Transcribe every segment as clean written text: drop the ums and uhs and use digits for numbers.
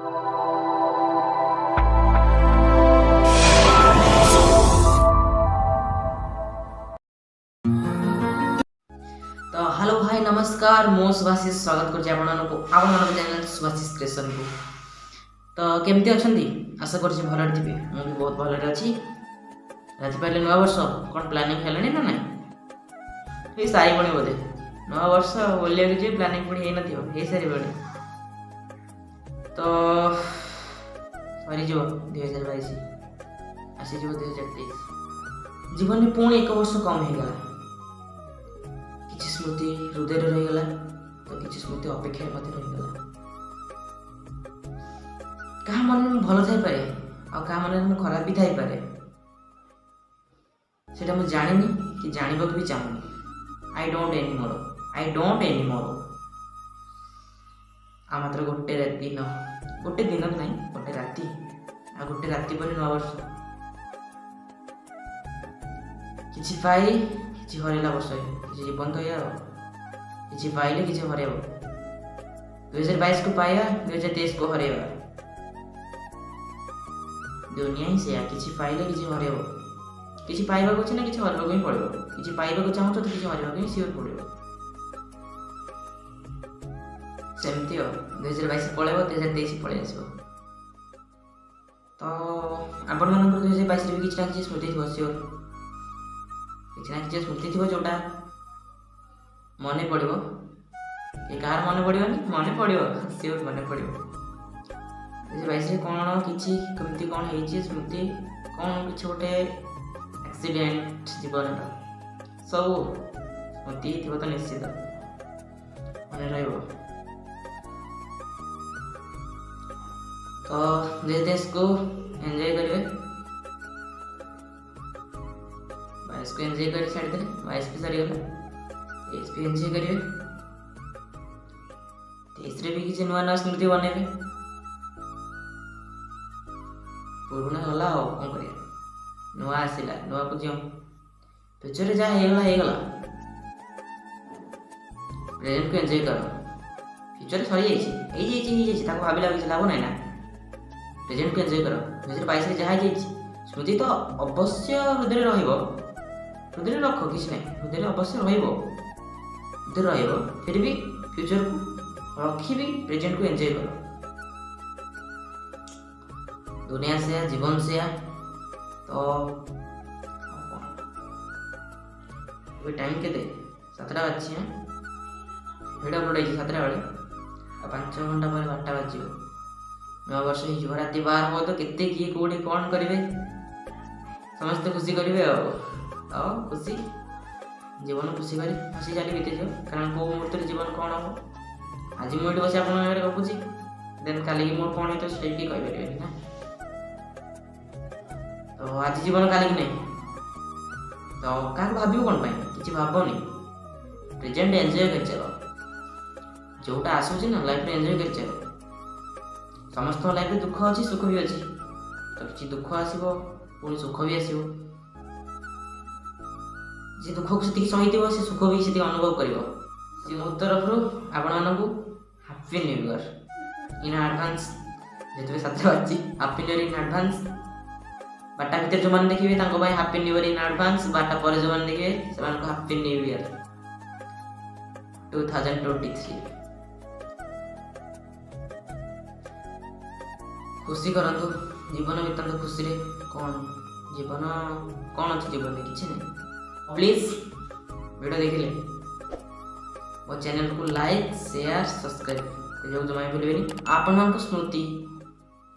तो हेलो भाई नमस्कार मो सुभाषिष स्वागत कर चैनल सुभाषिष क्रिएशन को। तो केमती अछंती आशा कर भल थे मु भी बहुत भल अच्छी। राति पाइले नया वर्ष कौन प्लानिंग हेलानी ना ना ये सारी बणी बोधे नया वर्ष बोलिया कि प्लानिंग पुणी हो नथियो हे सारी बणी। तो सरी 2022 आसी 2023 जीवन में पुणी एक वर्ष कम हो गला। किसी स्मृति हृदय रहीगला तो किसी स्मृति अपेक्षा रहीगला। क्या मन में भल थाईपे आ क्या मन में खराब भी थाईपे सेटा मुझे जानी कि जानवा भी चाहूनी। आई डोंट एनी मोर आ मात्र गोटे दिन नहीं गोटे राति आ गोटे राति पर नया वर्ष किछि पाई किछि हरेला वर्ष किछि जीवन तो या किछि पाइले किछि हरेबो। 2022 को पाया 2023 को हरेबा दुनिया ही से किछि पाइले किछि हरेबो। किछि पाइबा को ना किछि हरबा को ही पड़िबो। किछि पाइबा को चाहू तो किछि हरबा को ही सियोर पड़िबो। सेमती 2022 पळेबो 2023 पळे आसीबो। तो आपण मन 2022 रे भी किछि ना किछि स्मृति थिबो सियोर किसी ना किसी स्मृति थी जोटा मन पड़ो कि कार मन पड़ोनी मन पड़ो सियोर मन पड़ो। 2022 कौन किसी कमी कौन हो स्मृति कौन किसी गोटे एक्सीडेंट जीवन सब स्मृति थी तो निश्चित मन रहा। तो 2023 को एंजॉय करेंगे 22 को एंजॉय कर छाड़ देले 22 भी सरीगला 23 भी एंजॉय करेंगे। 23 रे भी किसी नुआ स्मृति बनेबे पुराना होला आ कौन करिया नुआ आसिला नुआ को जियो फ्यूचर रे जा हेगला प्रेजेंट को एंजॉय करो। फ्यूचर सरी जाइए ताको भाबिला किसी लाभ नहीं ना प्रेजेंट को एंजॉय करो। 2022 रे जहा स्मृति तो अवश्य हृदय रहिबो हृदय रख किसी ना हृदय अवश्य रहिबो फिर भी फ्यूचर को रखी भी प्रेजेंट को एंजॉय करो। दुनिया से जीवन से तो अभी टाइम के 7टा बाजी भिड अपलोड होती 7टा बेले 5 घंटा पर 8टा बाजी नया वर्ष हो राति 12 हो तो केते किए कोडी कौन करेंगे समस्त खुशी करेंगे आ खुशी जीवन खुशी कर हसी चाली बीते जाओ कारण कौ मुहूर्त जीवन कौन हम आज मुझे बस आप गपुची देन काली मोर कौन तो से कि कहि ना। तो आज जीवन काली की नहीं तो क्या भाव कौन कि भावनी प्रेजेंट एंजॉय कर चलो जोटा आसूँ ना लाइफ में एंजॉय कर चलो। समस्त लाइफ में दुख अच्छी सुख भी अच्छी तो किसी दुख आसो पुणी सुख भी आसो जी दुख को से सही से सुख भी से अनुभव कर मो तरफ आपण मानू happy new year in advance जो 7 बाजी happy new year in advance. बाटा भीतर जो मैंने देखिए happy new year in advance बाटा पर जो मैंने देखिए हैप्पी न्यू ईयर 2023। खुशी करंतु जीवन बीतंतु खुशी रे कौन जीवन कौन अच्छी जीवन में किसी नहीं। प्लीज वीडियो देखिले मो चैनल को लाइक शेयर सब्सक्राइब जमा भूलें। आपण स्मृति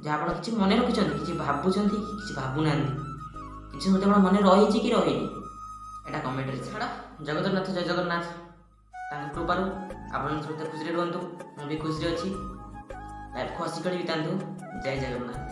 जहाँ आप किसी मन रखिंट कि भावुं कि भावुना कि स्मृति आप मन रही कि रही यहाँ कमेंट छाड़ा। जगन्नाथ जय जगन्नाथ कृपार आप समस्त खुशी रुहतु मुझे खुशी अच्छी लाइफ को हसी कर बितातु। जय जगन्नाथ।